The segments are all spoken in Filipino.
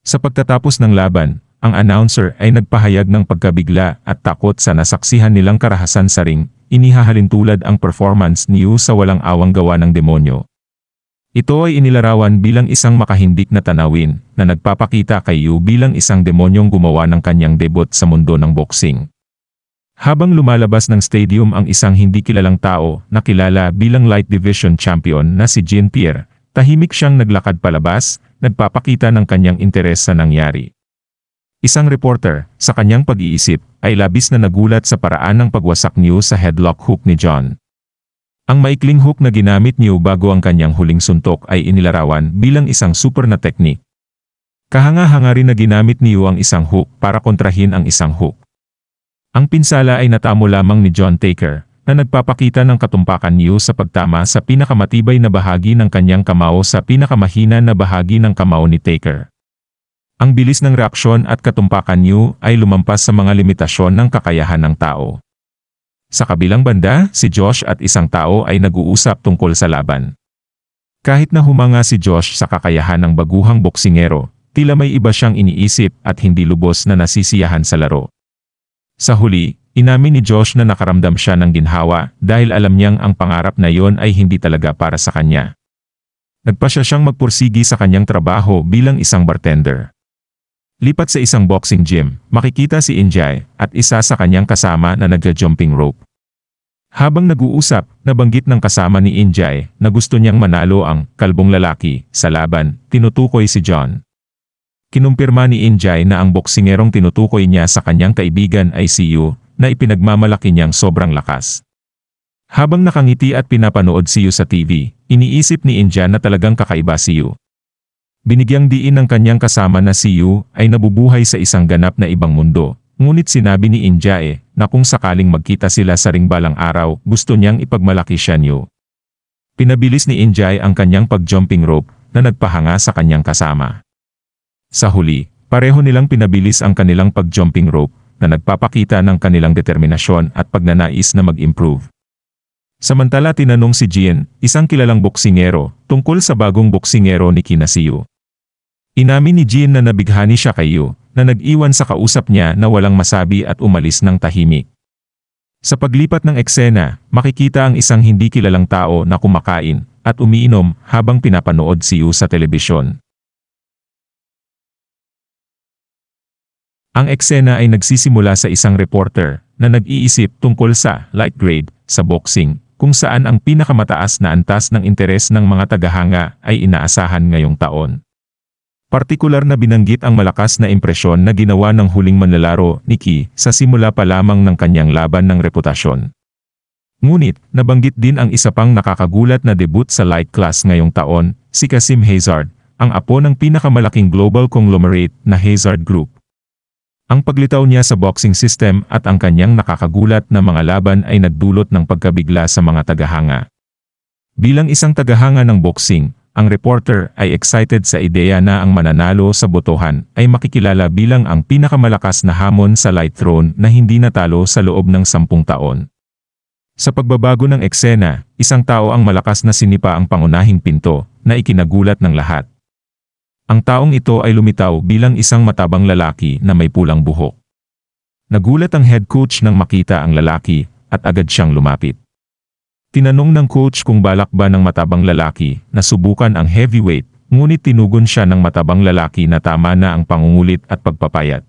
Sa pagtatapos ng laban, ang announcer ay nagpahayag ng pagkabigla at takot sa nasaksihan nilang karahasan sa ring, inihahalin tulad ang performance ni Yu sa walang awang gawa ng demonyo. Ito ay inilarawan bilang isang makahindik na tanawin na nagpapakita kay Yu bilang isang demonyong gumawa ng kanyang debut sa mundo ng boxing. Habang lumalabas ng stadium ang isang hindi kilalang tao na kilala bilang light division champion na si Jean-Pierre, tahimik siyang naglakad palabas, nagpapakita ng kanyang interes sa nangyari. Isang reporter, sa kanyang pag-iisip, ay labis na nagulat sa paraan ng pagwasak niyo sa headlock hook ni John. Ang maikling hook na ginamit niyo bago ang kanyang huling suntok ay inilarawan bilang isang super na teknik. Kahanga-hanga rin na ginamit niyo ang isang hook para kontrahin ang isang hook. Ang pinsala ay natamo lamang ni John Taker, na nagpapakita ng katumpakan niyo sa pagtama sa pinakamatibay na bahagi ng kanyang kamao sa pinakamahina na bahagi ng kamao ni Taker. Ang bilis ng reaksyon at katumpakan niyo ay lumampas sa mga limitasyon ng kakayahan ng tao. Sa kabilang banda, si Josh at isang tao ay nag-uusap tungkol sa laban. Kahit na humanga si Josh sa kakayahan ng baguhang boksingero, tila may iba siyang iniisip at hindi lubos na nasisiyahan sa laro. Sa huli, inamin ni Josh na nakaramdam siya ng ginhawa dahil alam niyang ang pangarap na yon ay hindi talaga para sa kanya. Nagpasya siyang magpursigi sa kanyang trabaho bilang isang bartender. Lipat sa isang boxing gym, makikita si Injay at isa sa kanyang kasama na nagja-jumping rope. Habang nag-uusap, nabanggit ng kasama ni Injay na gusto niyang manalo ang kalbong lalaki sa laban, tinutukoy si John. Kinumpirma ni Injay na ang boksingerong tinutukoy niya sa kanyang kaibigan ay si Yu, na ipinagmamalaki niyang sobrang lakas. Habang nakangiti at pinapanood si Yu sa TV, iniisip ni Injay na talagang kakaiba si Yu. Binigyang diin ng kanyang kasama na si Yu ay nabubuhay sa isang ganap na ibang mundo, ngunit sinabi ni Injay na kung sakaling magkita sila sa ring balang araw, gusto niyang ipagmalaki siya ni Yu. Pinabilis ni Injay ang kanyang pag-jumping rope na nagpahanga sa kanyang kasama. Sa huli, pareho nilang pinabilis ang kanilang pag-jumping rope na nagpapakita ng kanilang determinasyon at pagnanais na mag-improve. Samantala tinanong si Jean, isang kilalang boksingero, tungkol sa bagong boksingero ni si Yu. Inamin ni Jean na nabighani siya kay Yu, na nag-iwan sa kausap niya na walang masabi at umalis ng tahimik. Sa paglipat ng eksena, makikita ang isang hindi kilalang tao na kumakain at umiinom habang pinapanood si Yu sa telebisyon. Ang eksena ay nagsisimula sa isang reporter na nag-iisip tungkol sa light grade sa boxing, kung saan ang pinakamataas na antas ng interes ng mga tagahanga ay inaasahan ngayong taon. Partikular na binanggit ang malakas na impresyon na ginawa ng huling manlalaro ni Ki sa simula pa lamang ng kanyang laban ng reputasyon. Ngunit, nabanggit din ang isa pang nakakagulat na debut sa light class ngayong taon, si Kasim Hazard, ang apo ng pinakamalaking global conglomerate na Hazard Group. Ang paglitaw niya sa boxing system at ang kanyang nakakagulat na mga laban ay nagdulot ng pagkabigla sa mga tagahanga. Bilang isang tagahanga ng boxing, ang reporter ay excited sa ideya na ang mananalo sa botohan ay makikilala bilang ang pinakamalakas na hamon sa light throne na hindi natalo sa loob ng 10 taon. Sa pagbabago ng eksena, isang tao ang malakas na sinipa ang pangunahing pinto na ikinagulat ng lahat. Ang taong ito ay lumitaw bilang isang matabang lalaki na may pulang buhok. Nagulat ang head coach nang makita ang lalaki at agad siyang lumapit. Tinanong ng coach kung balak ba ng matabang lalaki na subukan ang heavyweight, ngunit tinugon siya ng matabang lalaki na tama na ang pangungulit at pagpapayat.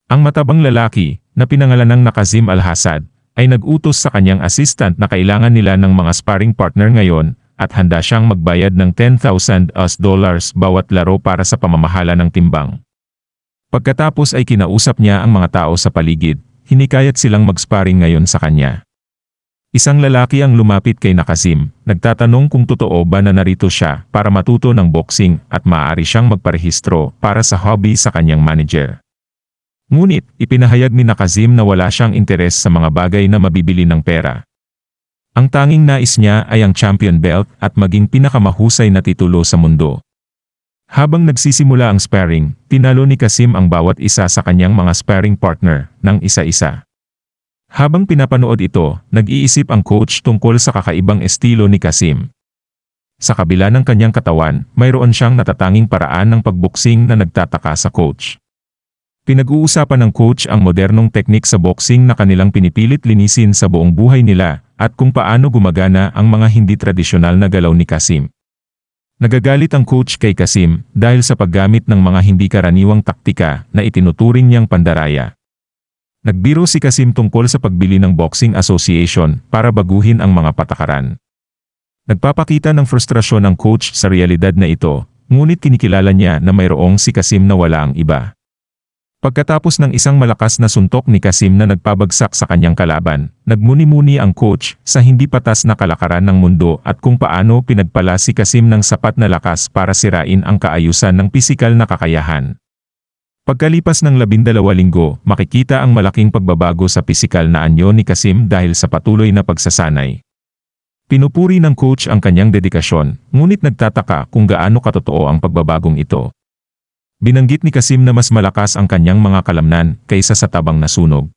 Ang matabang lalaki, na pinangalanang na Kazim Al-Hassad, ay nag-utos sa kanyang assistant na kailangan nila ng mga sparring partner ngayon, at handa siyang magbayad ng $10,000 bawat laro para sa pamamahala ng timbang. Pagkatapos ay kinausap niya ang mga tao sa paligid, hinikayat silang mag-sparring ngayon sa kanya. Isang lalaki ang lumapit kay Kazim, nagtatanong kung totoo ba na narito siya para matuto ng boxing at maaari siyang magparehistro para sa hobby sa kanyang manager. Ngunit, ipinahayag ni Kazim na wala siyang interes sa mga bagay na mabibili ng pera. Ang tanging nais niya ay ang champion belt at maging pinakamahusay na titulo sa mundo. Habang nagsisimula ang sparring, tinalo ni Kazim ang bawat isa sa kanyang mga sparring partner ng isa-isa. Habang pinapanood ito, nag-iisip ang coach tungkol sa kakaibang estilo ni Kazim. Sa kabila ng kanyang katawan, mayroon siyang natatanging paraan ng pagboksing na nagtataka sa coach. Pinag-uusapan ng coach ang modernong teknik sa boxing na kanilang pinipilit linisin sa buong buhay nila at kung paano gumagana ang mga hindi tradisyonal na galaw ni Kasim. Nagagalit ang coach kay Kasim dahil sa paggamit ng mga hindi karaniwang taktika na itinuturing niyang pandaraya. Nagbiro si Kasim tungkol sa pagbili ng Boxing Association para baguhin ang mga patakaran. Nagpapakita ng frustrasyon ang coach sa realidad na ito, ngunit kinikilala niya na mayroong si Kasim na wala ang iba. Pagkatapos ng isang malakas na suntok ni Kasim na nagpabagsak sa kanyang kalaban, nagmuni-muni ang coach sa hindi patas na kalakaran ng mundo at kung paano pinagpala si Kasim ng sapat na lakas para sirain ang kaayusan ng pisikal na kakayahan. Pagkalipas ng 12 linggo, makikita ang malaking pagbabago sa pisikal na anyo ni Kasim dahil sa patuloy na pagsasanay. Pinupuri ng coach ang kanyang dedikasyon, ngunit nagtataka kung gaano katotoo ang pagbabagong ito. Binanggit ni Kasim na mas malakas ang kanyang mga kalamnan kaysa sa tabang na sunog.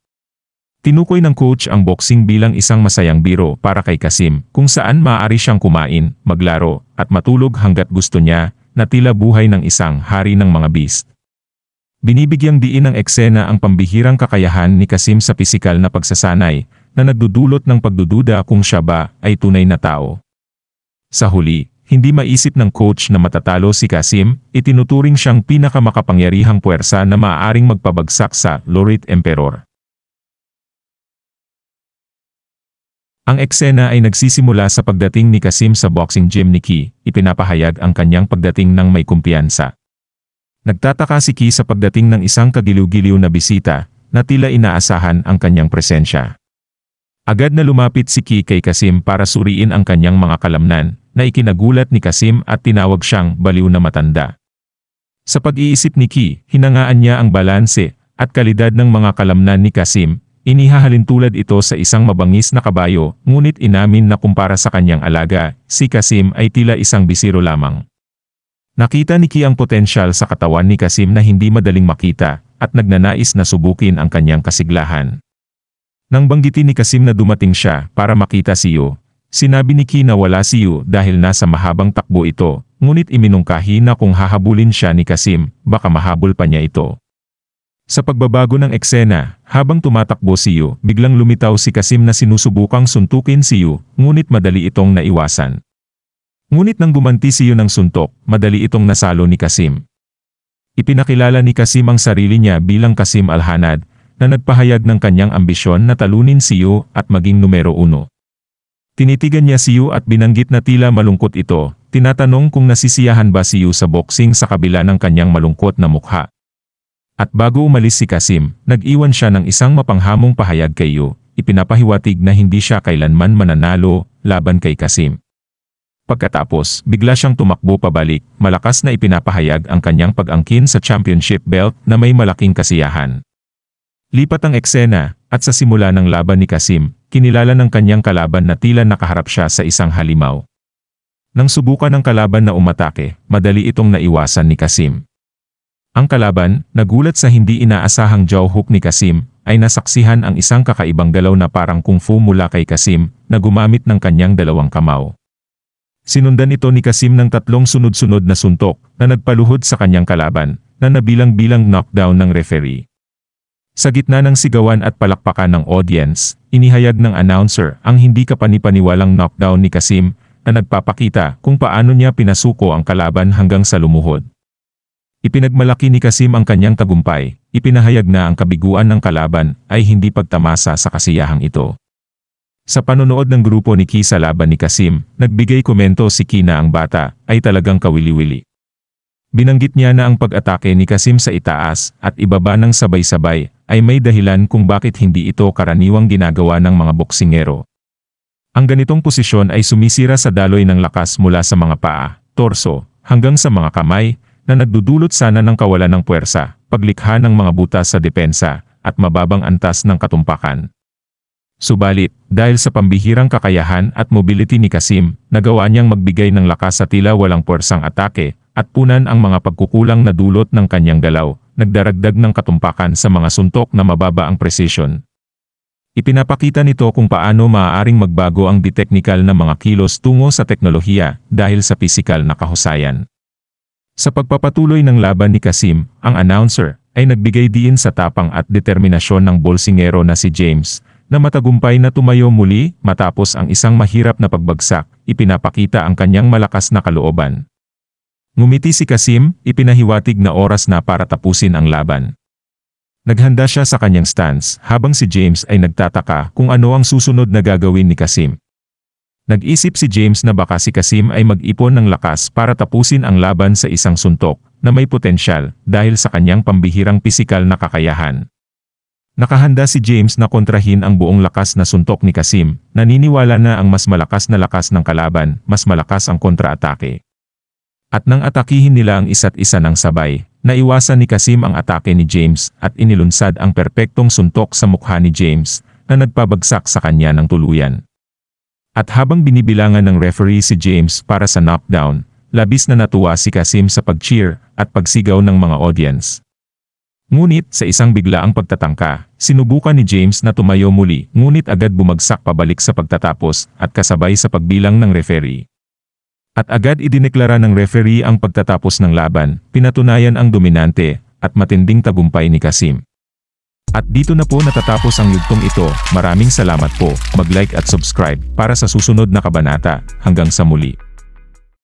Tinukoy ng coach ang boxing bilang isang masayang biro para kay Kasim, kung saan maaari siyang kumain, maglaro, at matulog hanggat gusto niya, na tila buhay ng isang hari ng mga beast. Binibigyang diin ng eksena ang pambihirang kakayahan ni Kasim sa pisikal na pagsasanay, na nagdudulot ng pagdududa kung siya ba ay tunay na tao. Sa huli, hindi maisip ng coach na matatalo si Kasim, itinuturing siyang pinakamakapangyarihang puwersa na maaaring magpabagsak sa Laureate Emperor. Ang eksena ay nagsisimula sa pagdating ni Kasim sa boxing gym ni Ki, ipinapahayag ang kanyang pagdating ng may kumpiyansa. Nagtataka si Ki sa pagdating ng isang kagiliw-giliw na bisita, na tila inaasahan ang kanyang presensya. Agad na lumapit si Ki kay Kasim para suriin ang kanyang mga kalamnan, na ikinagulat ni Kasim at tinawag siyang baliw na matanda. Sa pag-iisip ni Ki, hinangaan niya ang balanse at kalidad ng mga kalamnan ni Kasim, inihahalin tulad ito sa isang mabangis na kabayo, ngunit inamin na kumpara sa kanyang alaga, si Kasim ay tila isang bisiro lamang. Nakita ni Ki ang potensyal sa katawan ni Kasim na hindi madaling makita, at nagnanais na subukin ang kanyang kasiglahan. Nang banggitin ni Kasim na dumating siya para makita si Yu, sinabi ni Ki na wala si Yu dahil nasa mahabang takbo ito, ngunit iminungkahi na kung hahabulin siya ni Kasim, baka mahabol pa niya ito. Sa pagbabago ng eksena, habang tumatakbo si Yu, biglang lumitaw si Kasim na sinusubukang suntukin si Yu, ngunit madali itong naiwasan. Ngunit nang gumanti si Yu ng suntok, madali itong nasalo ni Kasim. Ipinakilala ni Kasim ang sarili niya bilang Kasim Al-Hanad, na nagpahayag ng kanyang ambisyon na talunin si Yu at maging numero 1. Tinitigan niya si Yu at binanggit na tila malungkot ito, tinatanong kung nasisiyahan ba si Yu sa boxing sa kabila ng kanyang malungkot na mukha. At bago umalis si Kasim, nag-iwan siya ng isang mapanghamong pahayag kay Yu, ipinapahiwatig na hindi siya kailanman mananalo laban kay Kasim. Pagkatapos, bigla siyang tumakbo pabalik, malakas na ipinapahayag ang kanyang pag-angkin sa championship belt na may malaking kasiyahan. Lipat ang eksena, at sa simula ng laban ni Kasim, kinilala ng kanyang kalaban na tila nakaharap siya sa isang halimaw. Nang subukan ng kalaban na umatake, madali itong naiwasan ni Kasim. Ang kalaban, nagulat sa hindi inaasahang jaw hook ni Kasim, ay nasaksihan ang isang kakaibang galaw na parang kung fu mula kay Kasim, na gumamit ng kanyang dalawang kamao. Sinundan ito ni Kasim ng 3 sunod-sunod na suntok, na nagpaluhod sa kanyang kalaban, na nabilang-bilang knockdown ng referee. Sa gitna ng sigawan at palakpakan ng audience, inihayag ng announcer ang hindi kapanipaniwalang knockdown ni Kasim, na nagpapakita kung paano niya pinasuko ang kalaban hanggang sa lumuhod. Ipinagmalaki ni Kasim ang kanyang tagumpay, ipinahayag na ang kabiguan ng kalaban ay hindi pagtamasa sa kasiyahang ito. Sa panonood ng grupo ni Ki sa laban ni Kasim, nagbigay komento si Ki na ang bata ay talagang kawili-wili. Binanggit niya na ang pag-atake ni Kasim sa itaas at ibaba ng sabay-sabay ay may dahilan kung bakit hindi ito karaniwang ginagawa ng mga boksingero. Ang ganitong posisyon ay sumisira sa daloy ng lakas mula sa mga paa, torso, hanggang sa mga kamay, na nagdudulot sana ng kawalan ng puwersa, paglikha ng mga butas sa depensa, at mababang antas ng katumpakan. Subalit, dahil sa pambihirang kakayahan at mobility ni Kasim, nagawa niyang magbigay ng lakas sa tila walang puwersang atake, at punan ang mga pagkukulang na dulot ng kanyang galaw, nagdaragdag ng katumpakan sa mga suntok na mababa ang precision. Ipinapakita nito kung paano maaaring magbago ang di-technical na mga kilos tungo sa teknolohiya dahil sa pisikal na kahusayan. Sa pagpapatuloy ng laban ni Kassim, ang announcer ay nagbigay diin sa tapang at determinasyon ng bolsingero na si James, na matagumpay na tumayo muli matapos ang isang mahirap na pagbagsak. Ipinapakita ang kanyang malakas na kalooban. Ngumiti si Kassim, ipinahiwatig na oras na para tapusin ang laban. Naghanda siya sa kanyang stance habang si James ay nagtataka kung ano ang susunod na gagawin ni Kassim. Nag-isip si James na baka si Kassim ay mag-ipon ng lakas para tapusin ang laban sa isang suntok na may potensyal dahil sa kanyang pambihirang pisikal na kakayahan. Nakahanda si James na kontrahin ang buong lakas na suntok ni Kassim, naniniwala na ang mas malakas na lakas ng kalaban, mas malakas ang kontra-atake. At nang atakihin nila ang isa't isa ng sabay, naiwasan ni Kassim ang atake ni James at inilunsad ang perpektong suntok sa mukha ni James na nagpabagsak sa kanya ng tuluyan. At habang binibilangan ng referee si James para sa knockdown, labis na natuwa si Kassim sa pag-cheer at pagsigaw ng mga audience. Ngunit sa isang biglaang pagtatangka, sinubukan ni James na tumayo muli ngunit agad bumagsak pabalik sa pagtatapos at kasabay sa pagbilang ng referee. At agad idineklara ng referee ang pagtatapos ng laban, pinatunayan ang dominante at matinding tagumpay ni Kassim. At dito na po natatapos ang yugtong ito. Maraming salamat po. Mag-like at subscribe para sa susunod na kabanata. Hanggang sa muli.